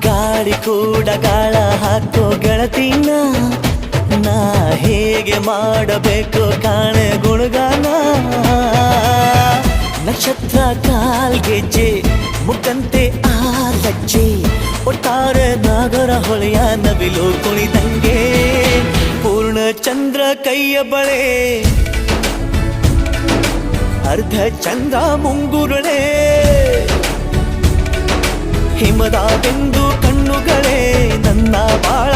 ಗಾಳಿ ಕೂಡ ಗಾಳ ಹಾಕೋ ಗೆಳತಿನ ನಾ ಹೇಗೆ ಮಾಡಬೇಕು ಕಾಣೆ ಗುಣಗಾನ ನಕ್ಷತ್ರ ಕಾಲ್ಗೆಜ್ಜೆ ಮುಖಂತೆ ಆ ಲಜ್ಜೆ ಒಟ್ಟಾರೆ ನಾಗರ ಹೊಳೆಯ ನವಿಲು ಕುಣಿದಂಗೆ ಪೂರ್ಣ ಚಂದ್ರ ಕೈಯ ಬಳೆ ಅರ್ಧ ಚಂದ್ರ ಮುಂಗುರುಳೆ ಹಿಮದ ಬೆಂದು ಕಣ್ಣುಗಳೇ ನನ್ನ ಬಾಳ